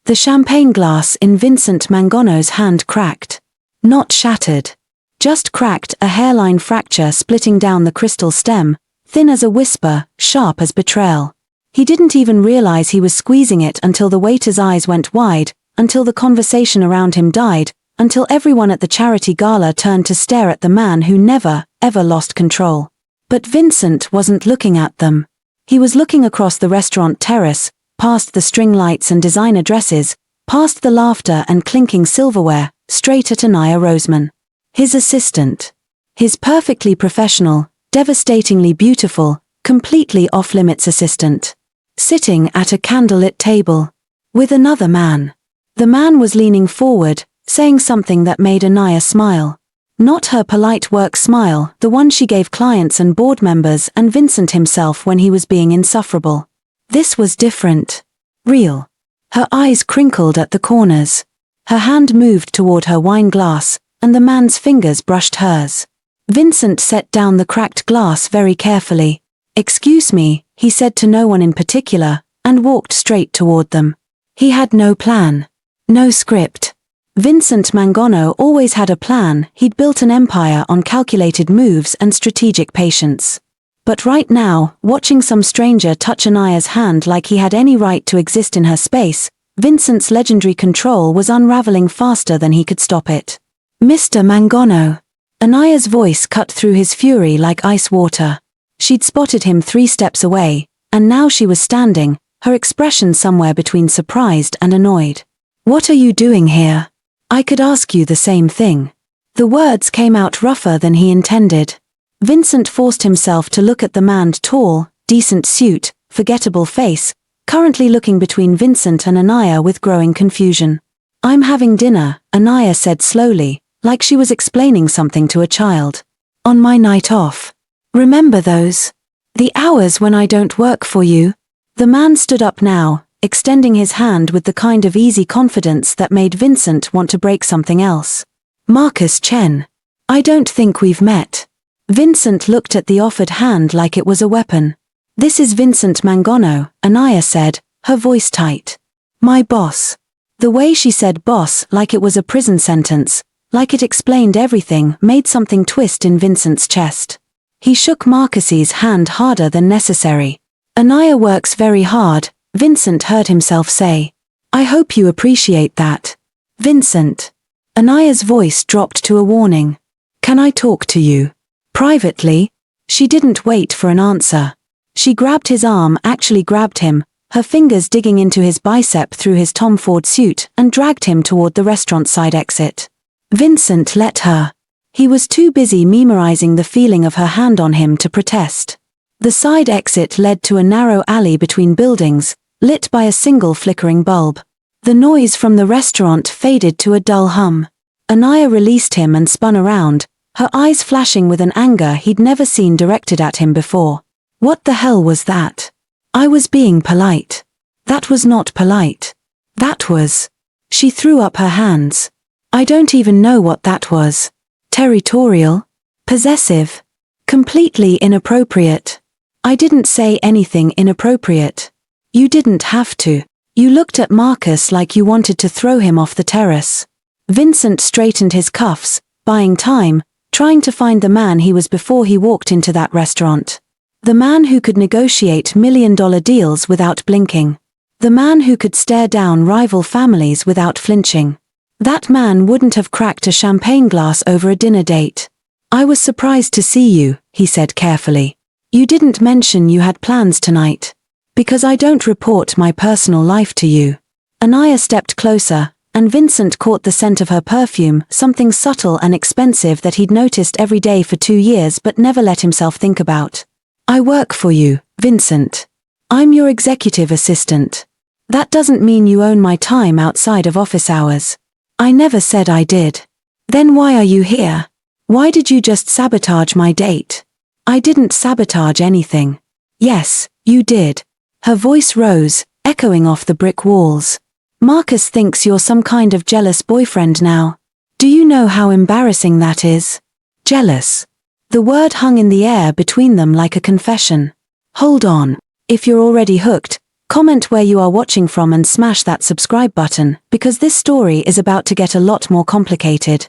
The champagne glass in Vincent Mangano's hand cracked. Not shattered. Just cracked, a hairline fracture splitting down the crystal stem, thin as a whisper, sharp as betrayal. He didn't even realize he was squeezing it until the waiter's eyes went wide, until the conversation around him died, until everyone at the charity gala turned to stare at the man who never, ever lost control. But Vincent wasn't looking at them. He was looking across the restaurant terrace, past the string lights and designer dresses, past the laughter and clinking silverware, straight at Aniyah Roseman. His assistant. His perfectly professional, devastatingly beautiful, completely off-limits assistant. Sitting at a candlelit table. With another man. The man was leaning forward, saying something that made Aniyah smile. Not her polite work smile, the one she gave clients and board members and Vincent himself when he was being insufferable. This was different. Real. Her eyes crinkled at the corners. Her hand moved toward her wine glass, and the man's fingers brushed hers. Vincent set down the cracked glass very carefully. "Excuse me," he said to no one in particular, and walked straight toward them. He had no plan. No script. Vincent Mangano always had a plan. He'd built an empire on calculated moves and strategic patience. But right now, watching some stranger touch Aniyah's hand like he had any right to exist in her space, Vincent's legendary control was unraveling faster than he could stop it. "Mr. Mangano." Aniyah's voice cut through his fury like ice water. She'd spotted him 3 steps away, and now she was standing, her expression somewhere between surprised and annoyed. "What are you doing here? I could ask you the same thing." The words came out rougher than he intended. Vincent forced himself to look at the man's tall, decent suit, forgettable face, currently looking between Vincent and Aniyah with growing confusion. "I'm having dinner," Aniyah said slowly, like she was explaining something to a child. "On my night off. Remember those? The hours when I don't work for you?" The man stood up now, extending his hand with the kind of easy confidence that made Vincent want to break something else. "Marcus Chen. I don't think we've met." Vincent looked at the offered hand like it was a weapon. "This is Vincent Mangano," Aniyah said, her voice tight. "My boss." The way she said boss like it was a prison sentence, like it explained everything, made something twist in Vincent's chest. He shook Marcus's hand harder than necessary. "Aniyah works very hard," Vincent heard himself say. "I hope you appreciate that." "Vincent." Aniyah's voice dropped to a warning. "Can I talk to you? Privately?" She didn't wait for an answer. She grabbed his arm, actually grabbed him, her fingers digging into his bicep through his Tom Ford suit, and dragged him toward the restaurant side exit. Vincent let her. He was too busy memorizing the feeling of her hand on him to protest. The side exit led to a narrow alley between buildings, lit by a single flickering bulb. The noise from the restaurant faded to a dull hum. Aniyah released him and spun around, her eyes flashing with an anger he'd never seen directed at him before. "What the hell was that? I was being polite." "That was not polite. That was..." She threw up her hands. "I don't even know what that was. Territorial? Possessive? Completely inappropriate." "I didn't say anything inappropriate. You didn't have to. You looked at Marcus like you wanted to throw him off the terrace." Vincent straightened his cuffs, buying time, trying to find the man he was before he walked into that restaurant. The man who could negotiate million-dollar deals without blinking. The man who could stare down rival families without flinching. That man wouldn't have cracked a champagne glass over a dinner date. "I was surprised to see you," he said carefully. "You didn't mention you had plans tonight. Because I don't report my personal life to you." Aniyah stepped closer, and Vincent caught the scent of her perfume, something subtle and expensive that he'd noticed every day for 2 years but never let himself think about. "I work for you, Vincent. I'm your executive assistant. That doesn't mean you own my time outside of office hours. I never said I did." "Then why are you here? Why did you just sabotage my date?" "I didn't sabotage anything." "Yes, you did." Her voice rose, echoing off the brick walls. "Marcus thinks you're some kind of jealous boyfriend now. Do you know how embarrassing that is?" "Jealous." The word hung in the air between them like a confession. "Hold on. If you're already hooked, Comment where you are watching from and smash that subscribe button, because this story is about to get a lot more complicated.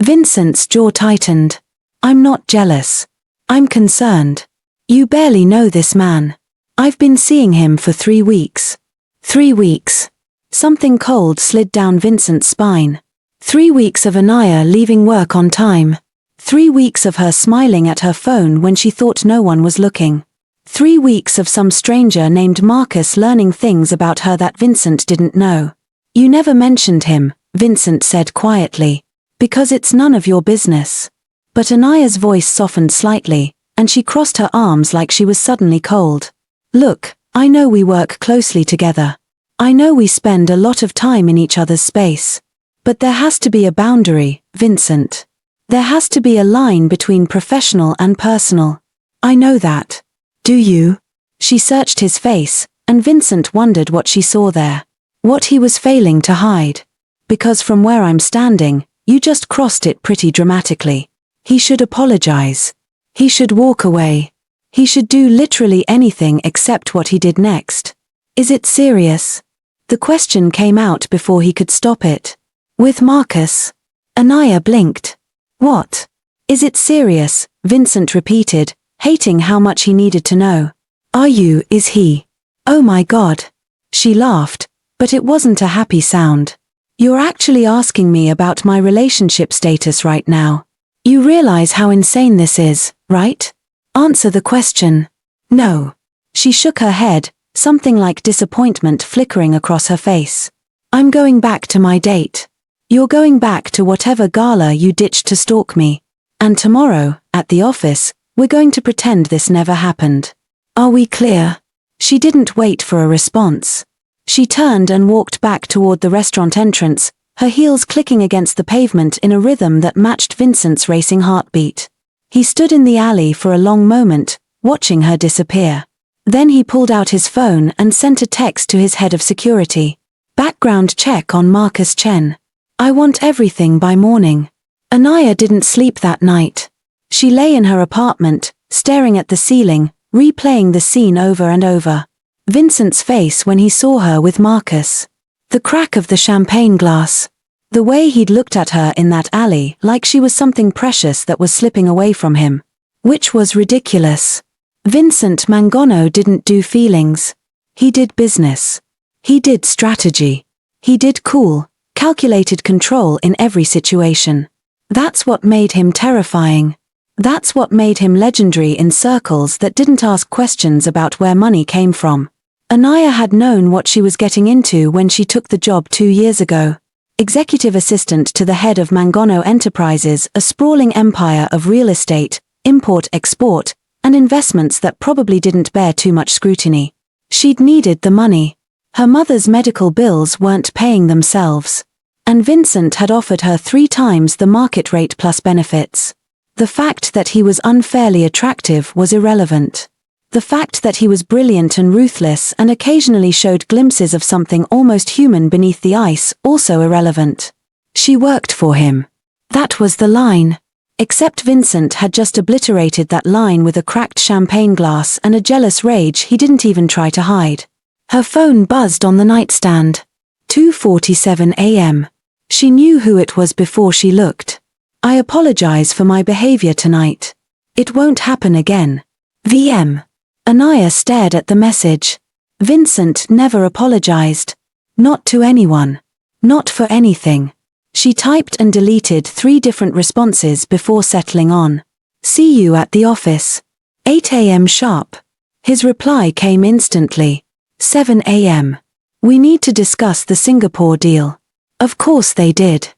Vincent's jaw tightened. I'm not jealous. I'm concerned. You barely know this man. I've been seeing him for 3 weeks. 3 weeks. Something cold slid down Vincent's spine. 3 weeks of Aniyah leaving work on time. 3 weeks of her smiling at her phone when she thought no one was looking. 3 weeks of some stranger named Marcus learning things about her that Vincent didn't know. You never mentioned him, Vincent said quietly. Because it's none of your business. But Aniyah's voice softened slightly, and she crossed her arms like she was suddenly cold. Look, I know we work closely together. I know we spend a lot of time in each other's space. But there has to be a boundary, Vincent. There has to be a line between professional and personal. I know that. Do you? She searched his face, and Vincent wondered what she saw there. What he was failing to hide. Because from where I'm standing, you just crossed it pretty dramatically. He should apologize. He should walk away. He should do literally anything except what he did next. Is it serious? The question came out before he could stop it. With Marcus? Aniyah blinked. What? Is it serious? Vincent repeated, hating how much he needed to know. Is he? Oh my God. She laughed, but it wasn't a happy sound. You're actually asking me about my relationship status right now. You realize how insane this is, right? Answer the question. No. She shook her head, something like disappointment flickering across her face. I'm going back to my date. You're going back to whatever gala you ditched to stalk me. And tomorrow, at the office, we're going to pretend this never happened. Are we clear? She didn't wait for a response. She turned and walked back toward the restaurant entrance, her heels clicking against the pavement in a rhythm that matched Vincent's racing heartbeat. He stood in the alley for a long moment, watching her disappear. Then he pulled out his phone and sent a text to his head of security. Background check on Marcus Chen. I want everything by morning. Aniyah didn't sleep that night. She lay in her apartment, staring at the ceiling, replaying the scene over and over. Vincent's face when he saw her with Marcus. The crack of the champagne glass. The way he'd looked at her in that alley like she was something precious that was slipping away from him. Which was ridiculous. Vincent Mangano didn't do feelings. He did business. He did strategy. He did cool, calculated control in every situation. That's what made him terrifying. That's what made him legendary in circles that didn't ask questions about where money came from. Aniyah had known what she was getting into when she took the job 2 years ago. Executive assistant to the head of Mangano Enterprises, a sprawling empire of real estate, import-export, and investments that probably didn't bear too much scrutiny. She'd needed the money. Her mother's medical bills weren't paying themselves. And Vincent had offered her 3 times the market rate plus benefits. The fact that he was unfairly attractive was irrelevant. The fact that he was brilliant and ruthless and occasionally showed glimpses of something almost human beneath the ice, also irrelevant. She worked for him. That was the line. Except Vincent had just obliterated that line with a cracked champagne glass and a jealous rage he didn't even try to hide. Her phone buzzed on the nightstand. 2:47 a.m. She knew who it was before she looked. I apologize for my behavior tonight. It won't happen again. VM. Aniyah stared at the message. Vincent never apologized. Not to anyone. Not for anything. She typed and deleted 3 different responses before settling on. See you at the office. 8 a.m. sharp. His reply came instantly. 7 a.m. We need to discuss the Singapore deal. Of course they did.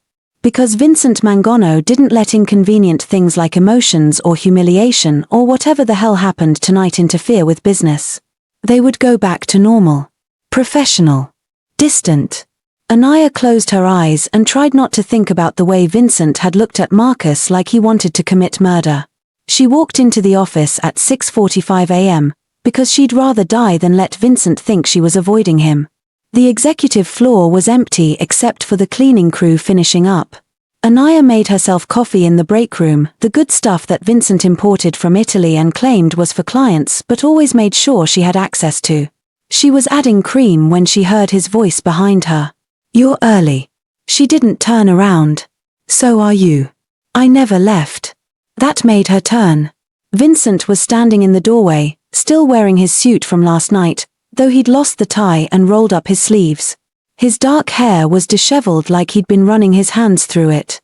Because Vincent Mangano didn't let inconvenient things like emotions or humiliation or whatever the hell happened tonight interfere with business. They would go back to normal. Professional. Distant. Aniyah closed her eyes and tried not to think about the way Vincent had looked at Marcus like he wanted to commit murder. She walked into the office at 6:45 a.m., because she'd rather die than let Vincent think she was avoiding him. The executive floor was empty except for the cleaning crew finishing up. Aniyah made herself coffee in the break room, the good stuff that Vincent imported from Italy and claimed was for clients but always made sure she had access to. She was adding cream when she heard his voice behind her. "You're early." She didn't turn around. "So are you." "I never left." That made her turn. Vincent was standing in the doorway, still wearing his suit from last night, though he'd lost the tie and rolled up his sleeves. His dark hair was disheveled like he'd been running his hands through it.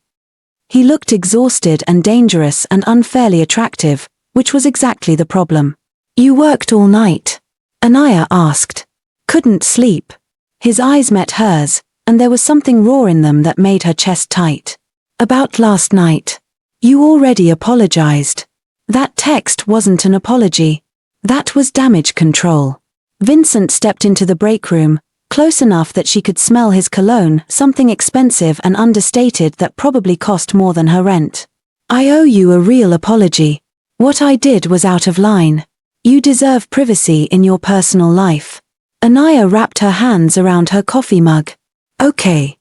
He looked exhausted and dangerous and unfairly attractive, which was exactly the problem. "You worked all night?" Aniyah asked. "Couldn't sleep." His eyes met hers, and there was something raw in them that made her chest tight. "About last night. You already apologized." That text wasn't an apology. That was damage control. Vincent stepped into the break room, close enough that she could smell his cologne, something expensive and understated that probably cost more than her rent. "I owe you a real apology. What I did was out of line. You deserve privacy in your personal life." Aniyah wrapped her hands around her coffee mug. Okay.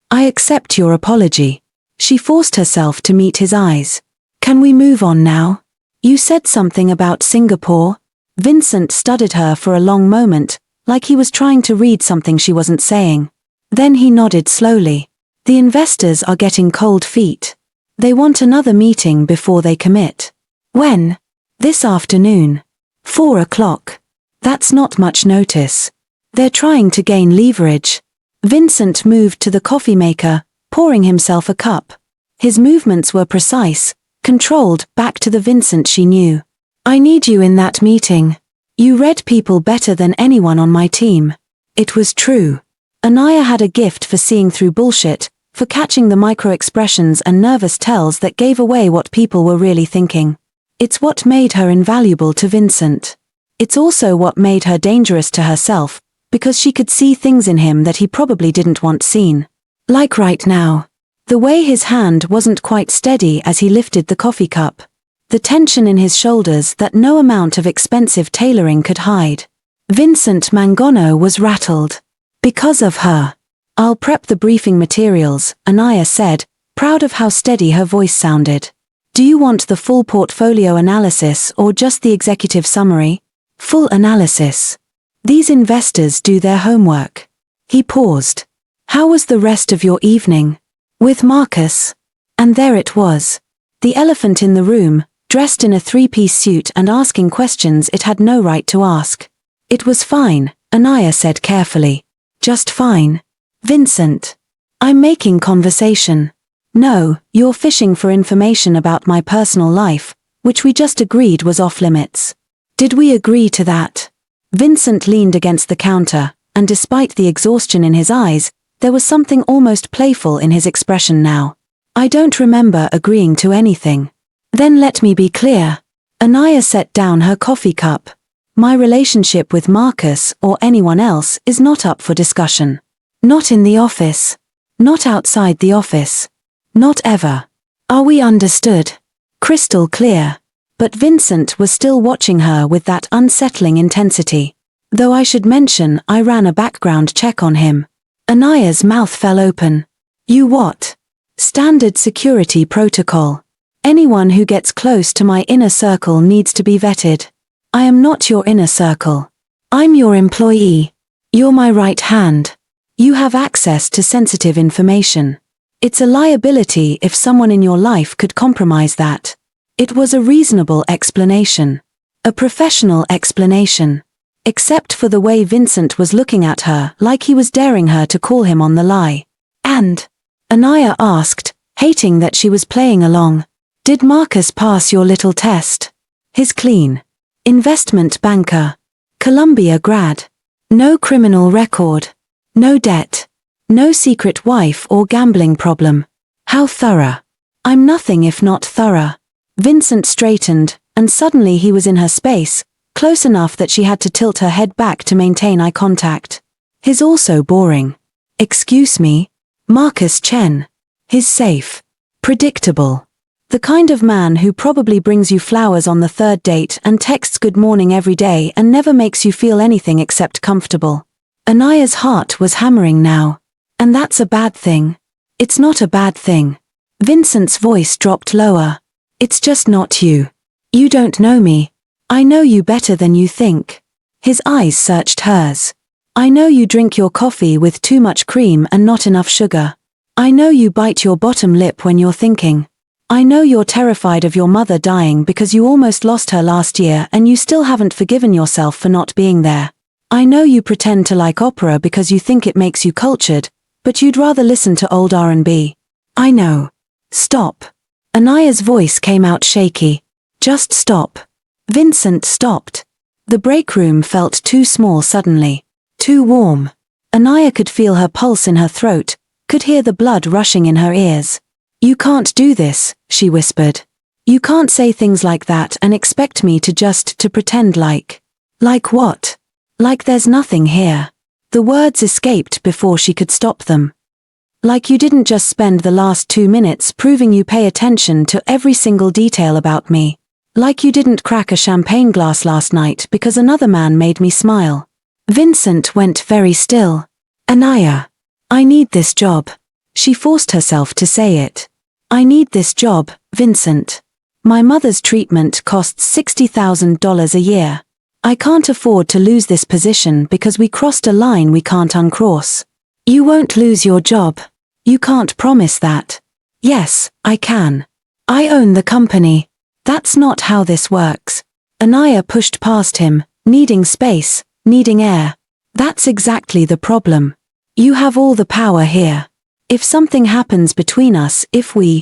I accept your apology." She forced herself to meet his eyes. "Can we move on now? You said something about Singapore?" Vincent studied her for a long moment, like he was trying to read something she wasn't saying. Then he nodded slowly. "The investors are getting cold feet. They want another meeting before they commit." "When?" "This afternoon. 4 o'clock. That's not much notice. They're trying to gain leverage." Vincent moved to the coffee maker, pouring himself a cup. His movements were precise, controlled, back to the Vincent she knew. "I need you in that meeting. You read people better than anyone on my team." It was true. Aniyah had a gift for seeing through bullshit, for catching the micro-expressions and nervous tells that gave away what people were really thinking. It's what made her invaluable to Vincent. It's also what made her dangerous to herself, because she could see things in him that he probably didn't want seen. Like right now. The way his hand wasn't quite steady as he lifted the coffee cup. The tension in his shoulders that no amount of expensive tailoring could hide. Vincent Mangano was rattled. "Because of her. I'll prep the briefing materials," Aniyah said, proud of how steady her voice sounded. "Do you want the full portfolio analysis or just the executive summary?" "Full analysis. These investors do their homework." He paused. "How was the rest of your evening?" "With Marcus." And there it was. The elephant in the room, dressed in a three-piece suit and asking questions it had no right to ask. "It was fine," Aniyah said carefully. "Just fine." "Vincent. I'm making conversation." "No, you're fishing for information about my personal life, which we just agreed was off limits." "Did we agree to that?" Vincent leaned against the counter, and despite the exhaustion in his eyes, there was something almost playful in his expression now. "I don't remember agreeing to anything." "Then let me be clear." Aniyah set down her coffee cup. "My relationship with Marcus or anyone else is not up for discussion. Not in the office. Not outside the office. Not ever. Are we understood?" Crystal clear. But Vincent was still watching her with that unsettling intensity. "Though I should mention I ran a background check on him." Aniyah's mouth fell open. "You what?" "Standard security protocol. Anyone who gets close to my inner circle needs to be vetted. I am not your inner circle. I'm your employee. You're my right hand. You have access to sensitive information. It's a liability if someone in your life could compromise that." It was a reasonable explanation. A professional explanation. Except for the way Vincent was looking at her like he was daring her to call him on the lie. "And?" Aniyah asked, hating that she was playing along. "Did Marcus pass your little test?" "His clean. Investment banker. Columbia grad. No criminal record. No debt. No secret wife or gambling problem. How thorough." "I'm nothing if not thorough." Vincent straightened, and suddenly he was in her space, close enough that she had to tilt her head back to maintain eye contact. "He's also boring." "Excuse me?" "Marcus Chen. He's safe. Predictable. The kind of man who probably brings you flowers on the third date and texts good morning every day and never makes you feel anything except comfortable." Aniyah's heart was hammering now. "And that's a bad thing." "It's not a bad thing." Vincent's voice dropped lower. "It's just not you. You don't know me. I know you better than you think." His eyes searched hers. I know you drink your coffee with too much cream and not enough sugar. I know you bite your bottom lip when you're thinking. I know you're terrified of your mother dying because you almost lost her last year and you still haven't forgiven yourself for not being there. I know you pretend to like opera because you think it makes you cultured, but you'd rather listen to old R&B. I know. Stop. Aniyah's voice came out shaky. Just stop. Vincent stopped. The break room felt too small suddenly. Too warm. Aniyah could feel her pulse in her throat, could hear the blood rushing in her ears. You can't do this, she whispered. You can't say things like that and expect me to pretend like. Like what? Like there's nothing here. The words escaped before she could stop them. Like you didn't just spend the last 2 minutes proving you pay attention to every single detail about me. Like you didn't crack a champagne glass last night because another man made me smile. Vincent went very still. Aniyah. I need this job. She forced herself to say it. I need this job, Vincent. My mother's treatment costs $60,000 a year. I can't afford to lose this position because we crossed a line we can't uncross. You won't lose your job. You can't promise that. Yes, I can. I own the company. That's not how this works. Aniyah pushed past him, needing space, needing air. That's exactly the problem. You have all the power here. If something happens between us,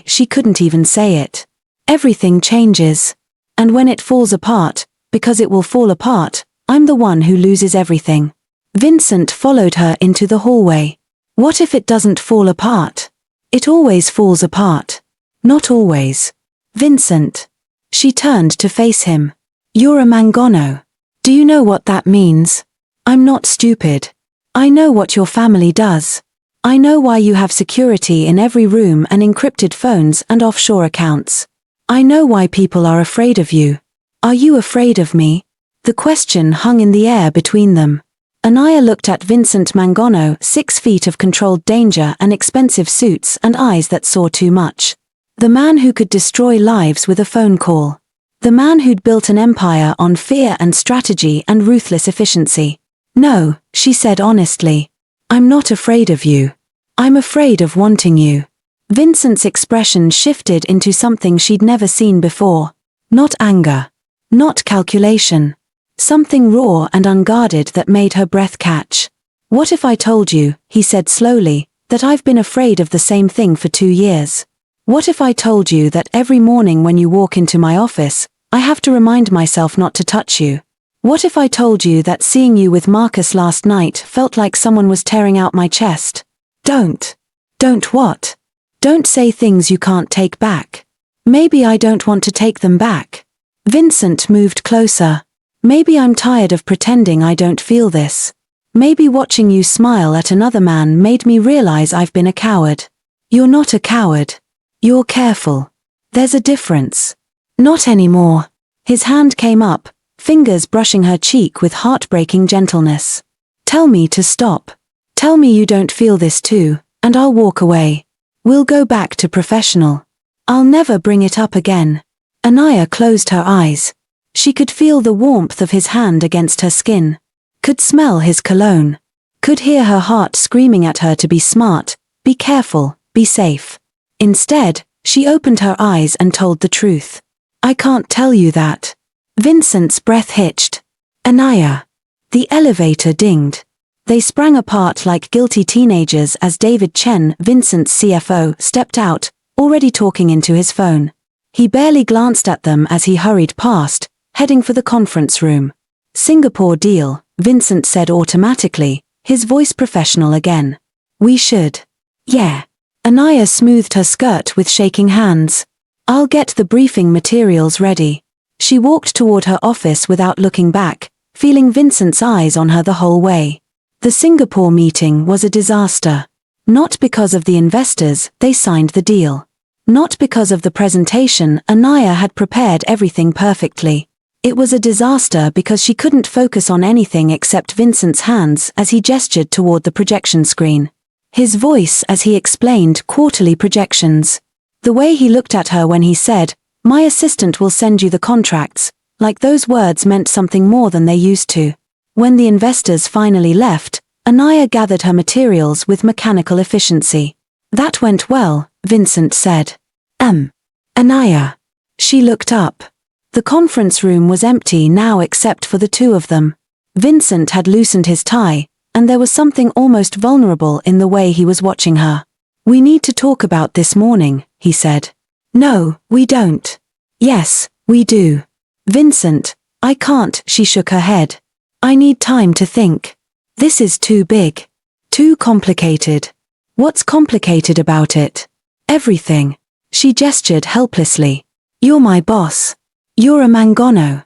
she couldn't even say it. Everything changes. And when it falls apart, because it will fall apart, I'm the one who loses everything. Vincent followed her into the hallway. What if it doesn't fall apart? It always falls apart. Not always. Vincent. She turned to face him. You're a Mangano. Do you know what that means? I'm not stupid. I know what your family does. I know why you have security in every room and encrypted phones and offshore accounts. I know why people are afraid of you. Are you afraid of me? The question hung in the air between them. Aniyah looked at Vincent Mangano, 6 feet of controlled danger and expensive suits and eyes that saw too much. The man who could destroy lives with a phone call. The man who'd built an empire on fear and strategy and ruthless efficiency. No, she said honestly. I'm not afraid of you. I'm afraid of wanting you. Vincent's expression shifted into something she'd never seen before. Not anger. Not calculation. Something raw and unguarded that made her breath catch. What if I told you, he said slowly, that I've been afraid of the same thing for 2 years? What if I told you that every morning when you walk into my office, I have to remind myself not to touch you? What if I told you that seeing you with Marcus last night felt like someone was tearing out my chest? Don't. Don't what? Don't say things you can't take back. Maybe I don't want to take them back. Vincent moved closer. Maybe I'm tired of pretending I don't feel this. Maybe watching you smile at another man made me realize I've been a coward. You're not a coward. You're careful. There's a difference. Not anymore. His hand came up, fingers brushing her cheek with heartbreaking gentleness. Tell me to stop. Tell me you don't feel this too, and I'll walk away. We'll go back to professional. I'll never bring it up again. Aniyah closed her eyes. She could feel the warmth of his hand against her skin. Could smell his cologne. Could hear her heart screaming at her to be smart, be careful, be safe. Instead, she opened her eyes and told the truth. I can't tell you that. Vincent's breath hitched. Aniyah. The elevator dinged. They sprang apart like guilty teenagers as David Chen, Vincent's CFO, stepped out, already talking into his phone. He barely glanced at them as he hurried past, heading for the conference room. Singapore deal, Vincent said automatically, his voice professional again. We should. Yeah. Aniyah smoothed her skirt with shaking hands. I'll get the briefing materials ready. She walked toward her office without looking back, feeling Vincent's eyes on her the whole way. The Singapore meeting was a disaster. Not because of the investors, they signed the deal. Not because of the presentation, Aniyah had prepared everything perfectly. It was a disaster because she couldn't focus on anything except Vincent's hands as he gestured toward the projection screen. His voice as he explained quarterly projections. The way he looked at her when he said, "My assistant will send you the contracts," like those words meant something more than they used to. When the investors finally left, Aniyah gathered her materials with mechanical efficiency. That went well, Vincent said. Aniyah. She looked up. The conference room was empty now except for the two of them. Vincent had loosened his tie, and there was something almost vulnerable in the way he was watching her. "We need to talk about this morning," he said. "No, we don't." "Yes, we do." "Vincent, I can't," she shook her head. "I need time to think. This is too big. Too complicated." "What's complicated about it?" "Everything." She gestured helplessly. "You're my boss. You're a Mangano.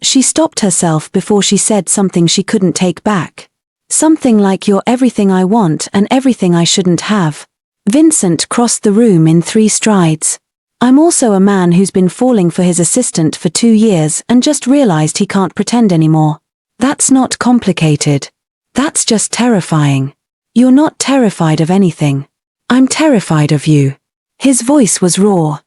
She stopped herself before she said something she couldn't take back. Something like "you're everything I want and everything I shouldn't have." Vincent crossed the room in 3 strides. "I'm also a man who's been falling for his assistant for 2 years and just realized he can't pretend anymore. That's not complicated. That's just terrifying. You're not terrified of anything. I'm terrified of you." His voice was raw.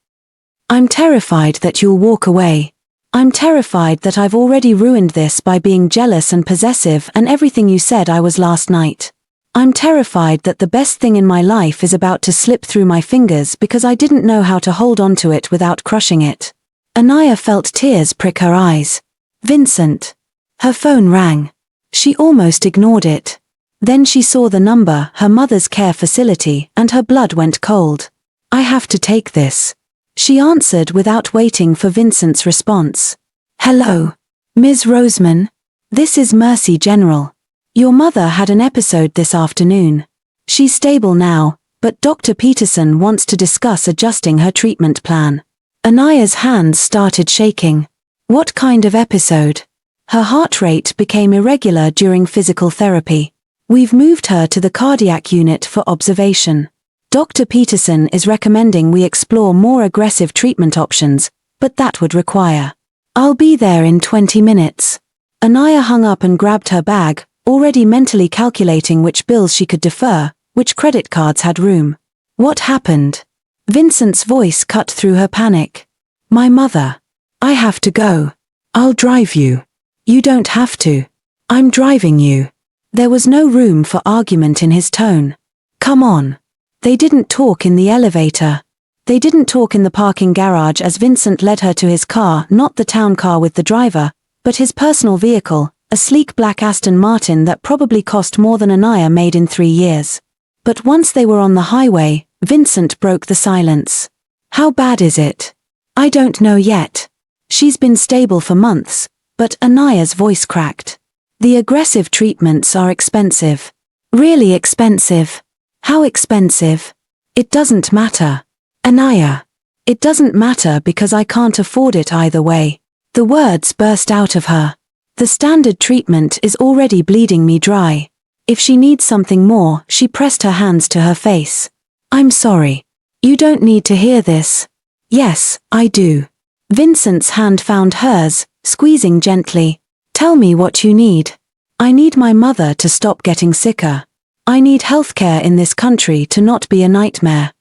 "I'm terrified that you'll walk away. I'm terrified that I've already ruined this by being jealous and possessive and everything you said I was last night. I'm terrified that the best thing in my life is about to slip through my fingers because I didn't know how to hold on to it without crushing it." Aniyah felt tears prick her eyes. "Vincent." Her phone rang. She almost ignored it. Then she saw the number, her mother's care facility, and her blood went cold. "I have to take this." She answered without waiting for Vincent's response. "Hello. Ms. Roseman? This is Mercy General. Your mother had an episode this afternoon. She's stable now, but Dr. Peterson wants to discuss adjusting her treatment plan." Aniyah's hands started shaking. "What kind of episode?" Her heart rate became irregular during physical therapy. "We've moved her to the cardiac unit for observation. Dr. Peterson is recommending we explore more aggressive treatment options, but that would require." "I'll be there in 20 minutes. Aniyah hung up and grabbed her bag, already mentally calculating which bills she could defer, which credit cards had room. "What happened?" Vincent's voice cut through her panic. "My mother. I have to go." "I'll drive you." "You don't have to. I'm driving you." There was no room for argument in his tone. "Come on." They didn't talk in the elevator. They didn't talk in the parking garage as Vincent led her to his car, not the town car with the driver, but his personal vehicle, a sleek black Aston Martin that probably cost more than Aniyah made in 3 years. But once they were on the highway, Vincent broke the silence. "How bad is it?" "I don't know yet. She's been stable for months," but Aniyah's voice cracked. "The aggressive treatments are expensive." "Really expensive?" "How expensive?" "It doesn't matter." "Aniyah." "It doesn't matter because I can't afford it either way." The words burst out of her. "The standard treatment is already bleeding me dry. If she needs something more," she pressed her hands to her face. "I'm sorry. You don't need to hear this." "Yes, I do." Vincent's hand found hers, squeezing gently. "Tell me what you need." "I need my mother to stop getting sicker. I need healthcare in this country to not be a nightmare.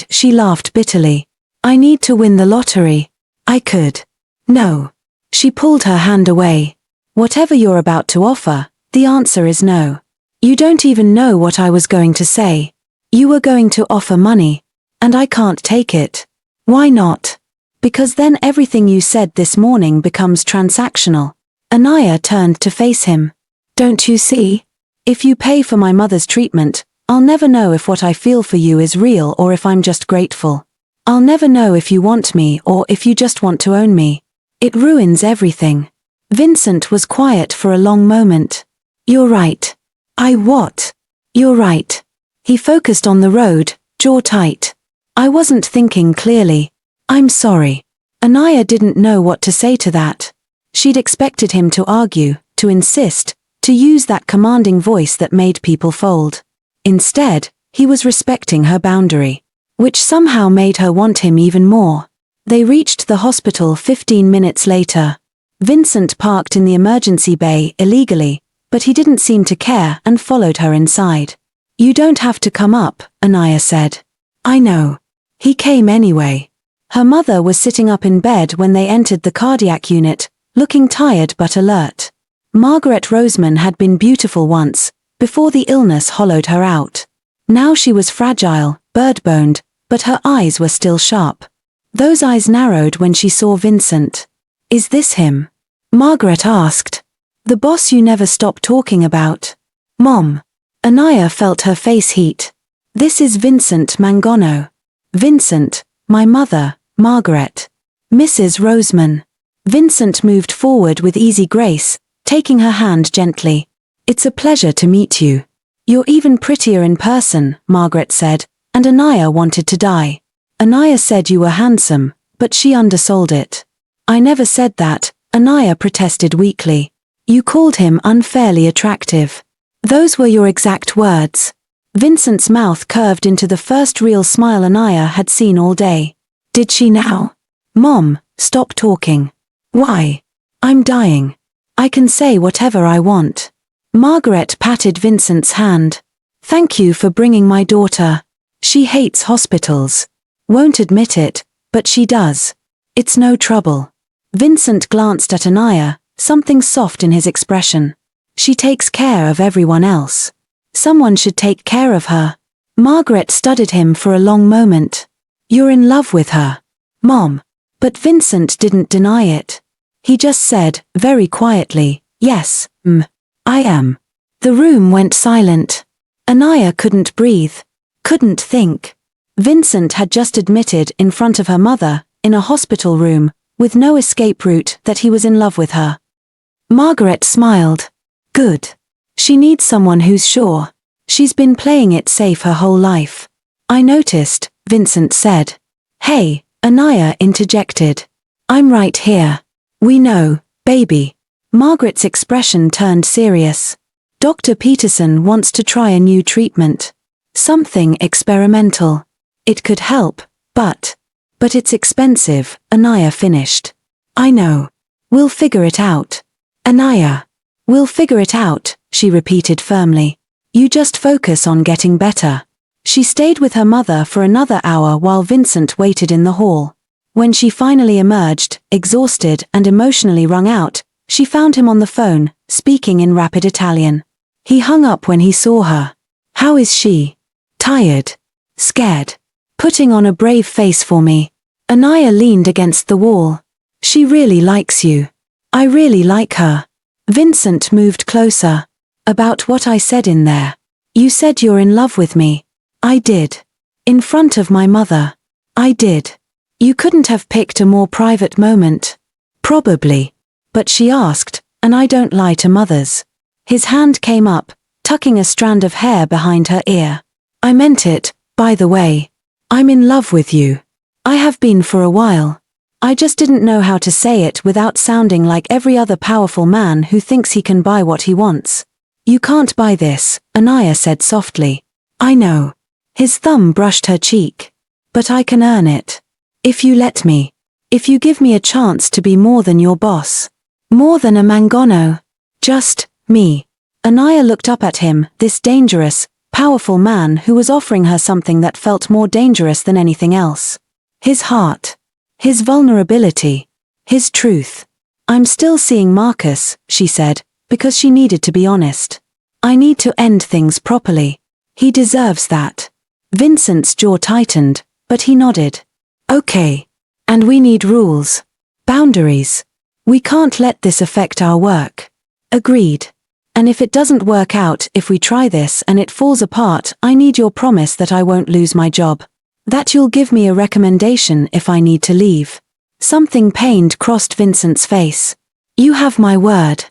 She laughed bitterly. "I need to win the lottery. I could." "No." She pulled her hand away. "Whatever you're about to offer, the answer is no. You don't even know what I was going to say. You were going to offer money. And I can't take it." "Why not?" "Because then everything you said this morning becomes transactional." Aniyah turned to face him. "Don't you see? If you pay for my mother's treatment, I'll never know if what I feel for you is real or if I'm just grateful. I'll never know if you want me or if you just want to own me. It ruins everything." Vincent was quiet for a long moment. "You're right." What?" "You're right." He focused on the road, jaw tight. "I wasn't thinking clearly. I'm sorry." Aniyah didn't know what to say to that. She'd expected him to argue, to insist, to use that commanding voice that made people fold. Instead, he was respecting her boundary, which somehow made her want him even more. They reached the hospital 15 minutes later. Vincent parked in the emergency bay illegally, but he didn't seem to care and followed her inside. "You don't have to come up," Aniyah said. "I know." He came anyway. Her mother was sitting up in bed when they entered the cardiac unit, looking tired but alert. Margaret Roseman had been beautiful once, before the illness hollowed her out. Now she was fragile, bird-boned, but her eyes were still sharp. Those eyes narrowed when she saw Vincent. "Is this him?" Margaret asked. "The boss you never stop talking about." "Mom." Aniyah felt her face heat. "This is Vincent Mangano." "Vincent, my mother, Margaret. Mrs. Roseman." Vincent moved forward with easy grace, taking her hand gently. "It's a pleasure to meet you. You're even prettier in person," Margaret said, and Aniyah wanted to die. "Aniyah said you were handsome, but she undersold it." "I never said that," Aniyah protested weakly. "You called him unfairly attractive. Those were your exact words." Vincent's mouth curved into the first real smile Aniyah had seen all day. "Did she now?" "Mom, stop talking." "Why?" "I'm dying. I can say whatever I want." Margaret patted Vincent's hand. "Thank you for bringing my daughter. She hates hospitals. Won't admit it, but she does. It's no trouble." Vincent glanced at Aniyah, something soft in his expression. "She takes care of everyone else. Someone should take care of her." Margaret studied him for a long moment. "You're in love with her, Mom." But Vincent didn't deny it. He just said, very quietly, "Yes, I am." The room went silent. Aniyah couldn't breathe, couldn't think. Vincent had just admitted in front of her mother, in a hospital room, with no escape route, that he was in love with her. Margaret smiled. "Good. She needs someone who's sure. She's been playing it safe her whole life." "I noticed," Vincent said. "Hey," Aniyah interjected. "I'm right here." "We know, baby." Margaret's expression turned serious. "Dr. Peterson wants to try a new treatment. Something experimental. It could help, but it's expensive," Aniyah finished. "I know. We'll figure it out." "Aniyah. We'll figure it out," she repeated firmly. "You just focus on getting better." She stayed with her mother for another hour while Vincent waited in the hall. When she finally emerged, exhausted and emotionally wrung out, she found him on the phone, speaking in rapid Italian. He hung up when he saw her. "How is she?" "Tired. Scared. Putting on a brave face for me." Aniyah leaned against the wall. "She really likes you." "I really like her." Vincent moved closer. "About what I said in there. You said you're in love with me." "I did. In front of my mother." "I did. You couldn't have picked a more private moment." "Probably. But she asked, and I don't lie to mothers." His hand came up, tucking a strand of hair behind her ear. "I meant it, by the way. I'm in love with you. I have been for a while. I just didn't know how to say it without sounding like every other powerful man who thinks he can buy what he wants." "You can't buy this," Aniyah said softly. "I know." His thumb brushed her cheek. "But I can earn it. If you let me. If you give me a chance to be more than your boss. More than a Mangano. Just me." Aniyah looked up at him, this dangerous, powerful man who was offering her something that felt more dangerous than anything else. His heart. His vulnerability. His truth. "I'm still seeing Marcus," she said, because she needed to be honest. "I need to end things properly. He deserves that." Vincent's jaw tightened, but he nodded. "Okay. And we need rules. Boundaries. We can't let this affect our work." "Agreed. And if it doesn't work out, if we try this and it falls apart, I need your promise that I won't lose my job. That you'll give me a recommendation if I need to leave." Something pained crossed Vincent's face. "You have my word."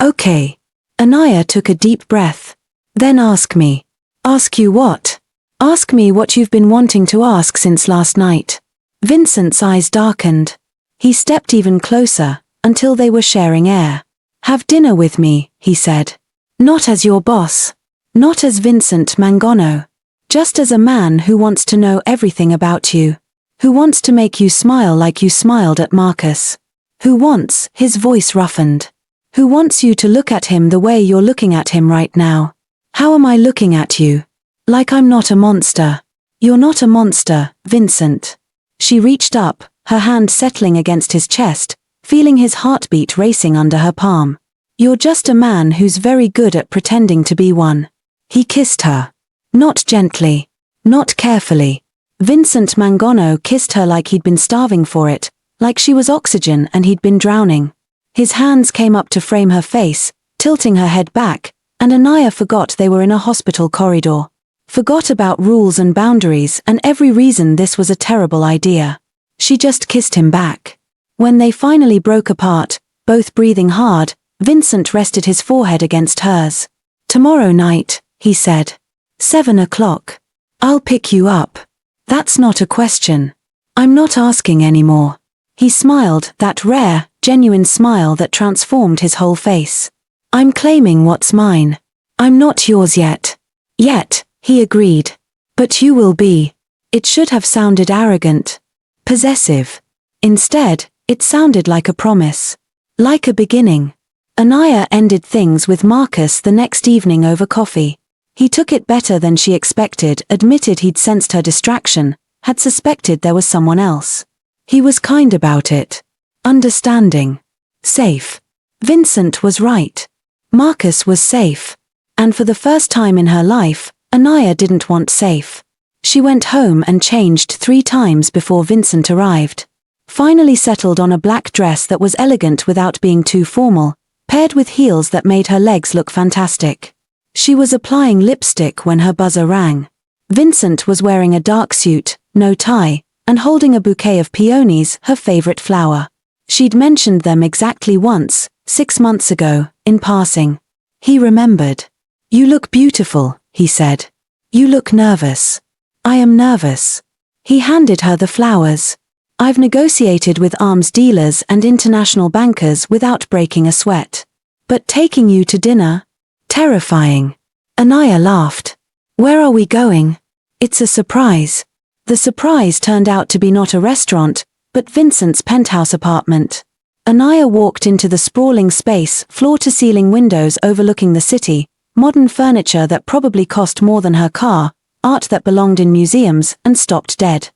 "Okay." Aniyah took a deep breath. "Then ask me." "Ask you what?" "Ask me what you've been wanting to ask since last night." Vincent's eyes darkened. He stepped even closer, until they were sharing air. "Have dinner with me," he said. "Not as your boss. Not as Vincent Mangano. Just as a man who wants to know everything about you. Who wants to make you smile like you smiled at Marcus. Who wants," his voice roughened. "Who wants you to look at him the way you're looking at him right now." "How am I looking at you?" "Like I'm not a monster." "You're not a monster, Vincent." She reached up, her hand settling against his chest, feeling his heartbeat racing under her palm. You're just a man who's very good at pretending to be one. He kissed her. Not gently. Not carefully. Vincent Mangano kissed her like he'd been starving for it, like she was oxygen and he'd been drowning. His hands came up to frame her face, tilting her head back, and Aniyah forgot they were in a hospital corridor. Forgot about rules and boundaries and every reason this was a terrible idea. She just kissed him back. When they finally broke apart, both breathing hard, Vincent rested his forehead against hers. "Tomorrow night," he said. 7 o'clock. "I'll pick you up. That's not a question. I'm not asking anymore." He smiled, that rare, genuine smile that transformed his whole face. "I'm claiming what's mine. I'm not yours yet." "Yet," he agreed. "But you will be." It should have sounded arrogant. Possessive. Instead, it sounded like a promise. Like a beginning. Aniyah ended things with Marcus the next evening over coffee. He took it better than she expected, admitted he'd sensed her distraction, had suspected there was someone else. He was kind about it. Understanding. Safe. Vincent was right. Marcus was safe. And for the first time in her life, Aniyah didn't want safe. She went home and changed 3 times before Vincent arrived. Finally settled on a black dress that was elegant without being too formal, paired with heels that made her legs look fantastic. She was applying lipstick when her buzzer rang. Vincent was wearing a dark suit, no tie, and holding a bouquet of peonies, her favorite flower. She'd mentioned them exactly once, 6 months ago, in passing. He remembered. "You look beautiful," he said. "You look nervous." "I am nervous." He handed her the flowers. "I've negotiated with arms dealers and international bankers without breaking a sweat. But taking you to dinner? Terrifying." Aniyah laughed. "Where are we going?" "It's a surprise." The surprise turned out to be not a restaurant, but Vincent's penthouse apartment. Aniyah walked into the sprawling space, floor-to-ceiling windows overlooking the city, modern furniture that probably cost more than her car, art that belonged in museums and stopped dead.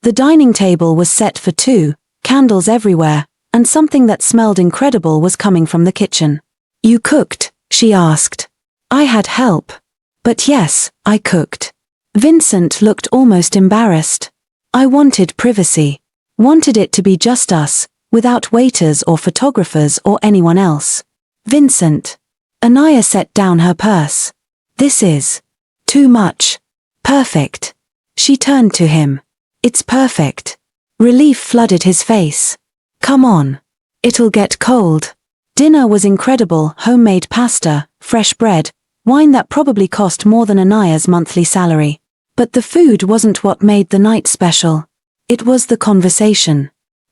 The dining table was set for 2, candles everywhere, and something that smelled incredible was coming from the kitchen. "You cooked?" she asked. "I had help. But yes, I cooked." Vincent looked almost embarrassed. "I wanted privacy. Wanted it to be just us, without waiters or photographers or anyone else." "Vincent." Aniyah set down her purse. "This is too much." "Perfect." She turned to him. "It's perfect." Relief flooded his face. "Come on. It'll get cold." Dinner was incredible, homemade pasta, fresh bread, wine that probably cost more than Aniyah's monthly salary. But the food wasn't what made the night special. It was the conversation.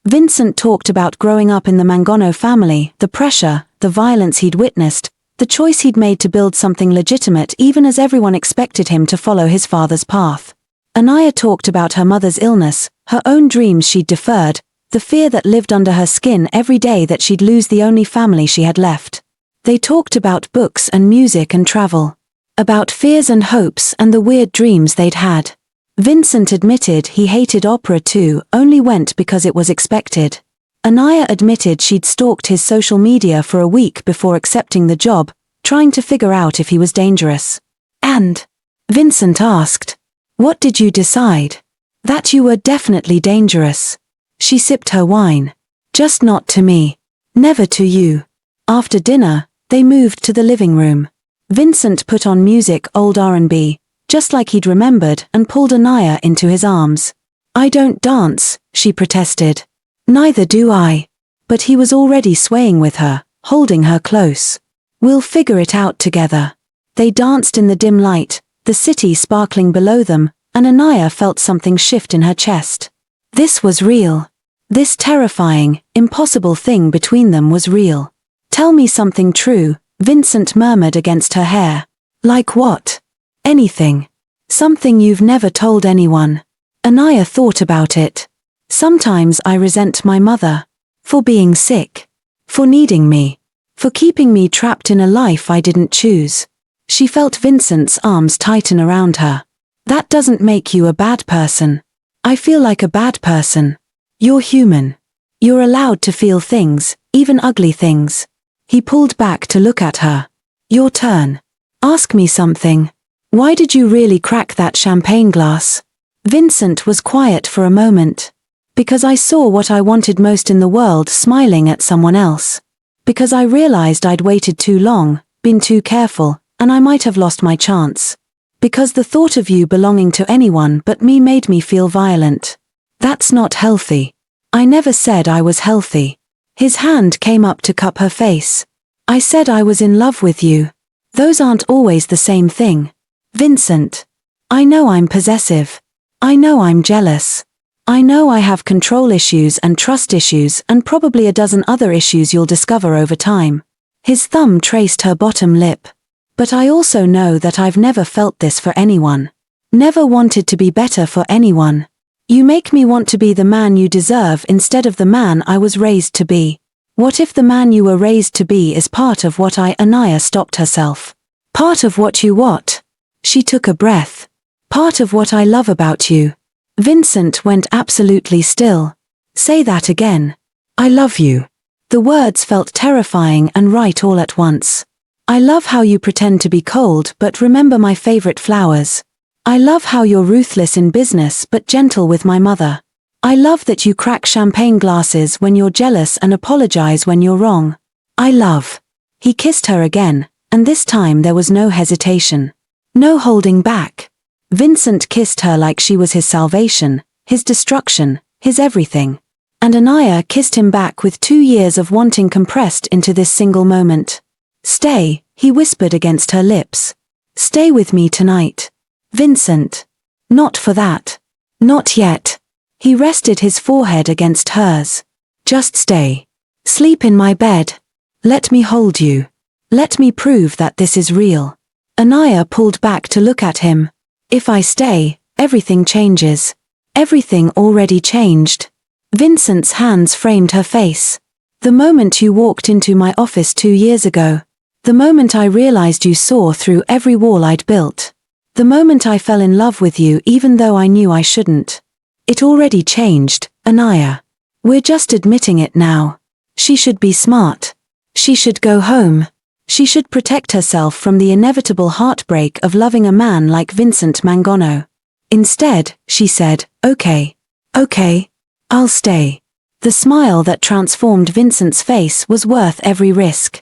Vincent talked about growing up in the Mangano family, the pressure, the violence he'd witnessed, the choice he'd made to build something legitimate even as everyone expected him to follow his father's path. Aniyah talked about her mother's illness, her own dreams she'd deferred, the fear that lived under her skin every day that she'd lose the only family she had left. They talked about books and music and travel. About fears and hopes and the weird dreams they'd had. Vincent admitted he hated opera too, only went because it was expected. Aniyah admitted she'd stalked his social media for a week before accepting the job, trying to figure out if he was dangerous. "And?" Vincent asked. "What did you decide?" "That you were definitely dangerous." She sipped her wine. "Just not to me. Never to you." After dinner, they moved to the living room. Vincent put on music, old R&B, just like he'd remembered, and pulled Aniyah into his arms. "I don't dance," she protested. "Neither do I." But he was already swaying with her, holding her close. "We'll figure it out together." They danced in the dim light, the city sparkling below them, and Aniyah felt something shift in her chest. This was real. This terrifying, impossible thing between them was real. "Tell me something true," Vincent murmured against her hair. "Like what?" "Anything. Something you've never told anyone." Aniyah thought about it. "Sometimes I resent my mother. For being sick. For needing me. For keeping me trapped in a life I didn't choose." She felt Vincent's arms tighten around her. "That doesn't make you a bad person." "I feel like a bad person." "You're human. You're allowed to feel things, even ugly things." He pulled back to look at her. Your turn. Ask me something. Why did you really crack that champagne glass? Vincent was quiet for a moment. Because I saw what I wanted most in the world smiling at someone else. Because I realized I'd waited too long, been too careful, and I might have lost my chance. Because the thought of you belonging to anyone but me made me feel violent. That's not healthy. I never said I was healthy. His hand came up to cup her face. I said I was in love with you. Those aren't always the same thing. Vincent. I know I'm possessive. I know I'm jealous. I know I have control issues and trust issues and probably a dozen other issues you'll discover over time. His thumb traced her bottom lip. But I also know that I've never felt this for anyone. Never wanted to be better for anyone. You make me want to be the man you deserve instead of the man I was raised to be. What if the man you were raised to be is part of what Aniyah stopped herself. Part of what you what? She took a breath. Part of what I love about you. Vincent went absolutely still. Say that again. I love you. The words felt terrifying and right all at once. I love how you pretend to be cold but remember my favorite flowers. I love how you're ruthless in business but gentle with my mother. I love that you crack champagne glasses when you're jealous and apologize when you're wrong. I love. He kissed her again, and this time there was no hesitation. No holding back. Vincent kissed her like she was his salvation, his destruction, his everything. And Aniyah kissed him back with 2 years of wanting compressed into this single moment. Stay, he whispered against her lips. Stay with me tonight. Vincent. Not for that. Not yet. He rested his forehead against hers. Just stay. Sleep in my bed. Let me hold you. Let me prove that this is real. Aniyah pulled back to look at him. If I stay, everything changes. Everything already changed. Vincent's hands framed her face. The moment you walked into my office 2 years ago. The moment I realized you saw through every wall I'd built. The moment I fell in love with you even though I knew I shouldn't. It already changed, Aniyah. We're just admitting it now. She should be smart. She should go home. She should protect herself from the inevitable heartbreak of loving a man like Vincent Mangano. Instead, she said, okay. Okay. I'll stay. The smile that transformed Vincent's face was worth every risk.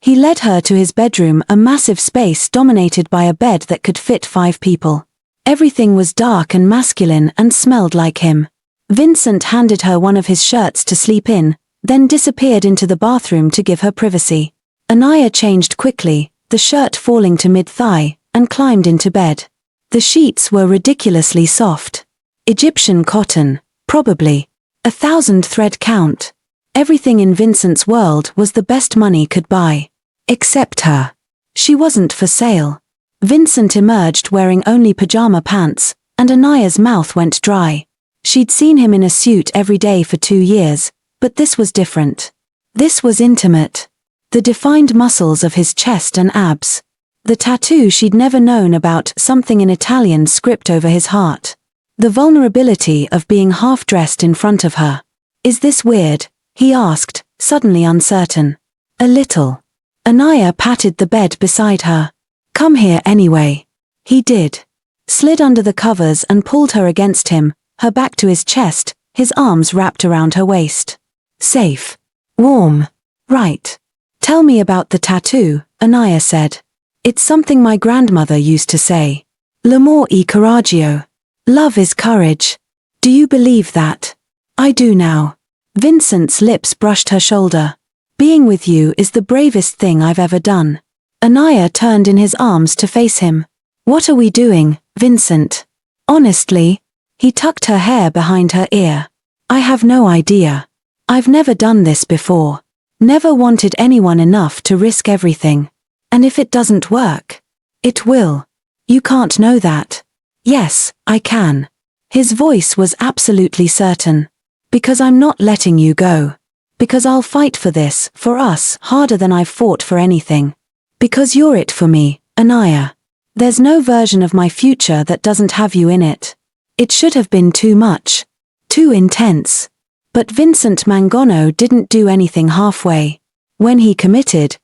He led her to his bedroom, a massive space dominated by a bed that could fit 5 people. Everything was dark and masculine and smelled like him. Vincent handed her one of his shirts to sleep in, then disappeared into the bathroom to give her privacy. Aniyah changed quickly, the shirt falling to mid-thigh, and climbed into bed. The sheets were ridiculously soft. Egyptian cotton, probably. 1,000 thread count. Everything in Vincent's world was the best money could buy. Except her. She wasn't for sale. Vincent emerged wearing only pajama pants, and Aniyah's mouth went dry. She'd seen him in a suit every day for 2 years, but this was different. This was intimate. The defined muscles of his chest and abs. The tattoo she'd never known about, something in Italian script over his heart. The vulnerability of being half-dressed in front of her. Is this weird? He asked, suddenly uncertain. A little. Aniyah patted the bed beside her. Come here anyway. He did. Slid under the covers and pulled her against him, her back to his chest, his arms wrapped around her waist. Safe. Warm. Right. Tell me about the tattoo, Aniyah said. It's something my grandmother used to say. L'amore è coraggio. Love is courage. Do you believe that? I do now. Vincent's lips brushed her shoulder. Being with you is the bravest thing I've ever done. Aniyah turned in his arms to face him. What are we doing, Vincent? Honestly? He tucked her hair behind her ear. I have no idea. I've never done this before. Never wanted anyone enough to risk everything. And if it doesn't work, it will. You can't know that. Yes, I can. His voice was absolutely certain. Because I'm not letting you go. Because I'll fight for this, for us, harder than I've fought for anything. Because you're it for me, Aniyah. There's no version of my future that doesn't have you in it. It should have been too much. Too intense. But Vincent Mangano didn't do anything halfway. When he committed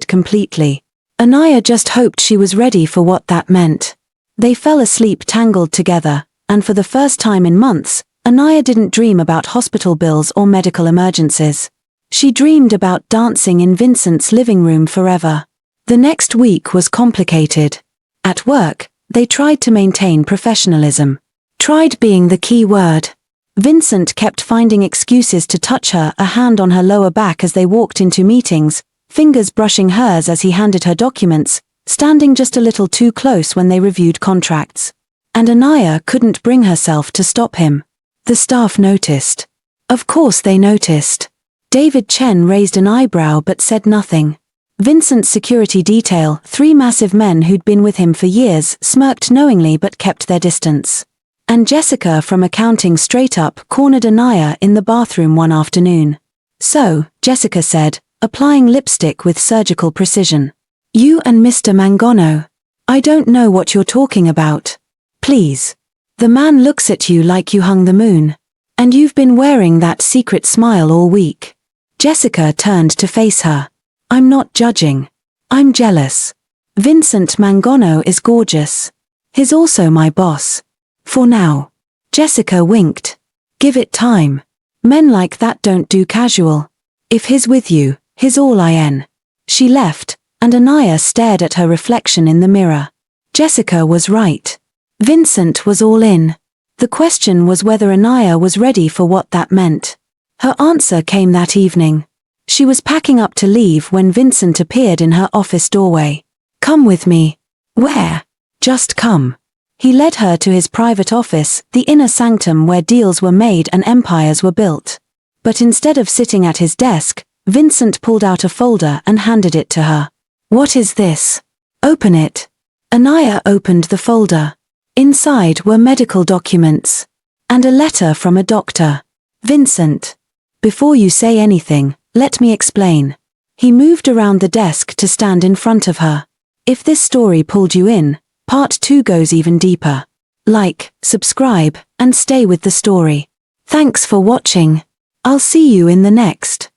completely. Aniyah just hoped she was ready for what that meant. They fell asleep tangled together, and for the first time in months, Aniyah didn't dream about hospital bills or medical emergencies. She dreamed about dancing in Vincent's living room forever. The next week was complicated. At work, they tried to maintain professionalism. Tried being the key word. Vincent kept finding excuses to touch her, a hand on her lower back as they walked into meetings, fingers brushing hers as he handed her documents, standing just a little too close when they reviewed contracts. And Aniyah couldn't bring herself to stop him. The staff noticed. Of course they noticed. David Chen raised an eyebrow but said nothing. Vincent's security detail, 3 massive men who'd been with him for years, smirked knowingly but kept their distance. And Jessica from accounting straight up cornered Aniyah in the bathroom one afternoon. So, Jessica said, applying lipstick with surgical precision. You and Mr. Mangano. I don't know what you're talking about. Please. The man looks at you like you hung the moon. And you've been wearing that secret smile all week. Jessica turned to face her. I'm not judging. I'm jealous. Vincent Mangano is gorgeous. He's also my boss. For now. Jessica winked. Give it time. Men like that don't do casual. If he's with you, he's all in. She left, and Aniyah stared at her reflection in the mirror. Jessica was right. Vincent was all in. The question was whether Aniyah was ready for what that meant. Her answer came that evening. She was packing up to leave when Vincent appeared in her office doorway. Come with me. Where? Just come. He led her to his private office, the inner sanctum where deals were made and empires were built. But instead of sitting at his desk, Vincent pulled out a folder and handed it to her. What is this? Open it. Aniyah opened the folder. Inside were medical documents. And a letter from a doctor. Vincent. Before you say anything, let me explain. He moved around the desk to stand in front of her. If this story pulled you in, Part 2 goes even deeper. Like, subscribe, and stay with the story. Thanks for watching. I'll see you in the next.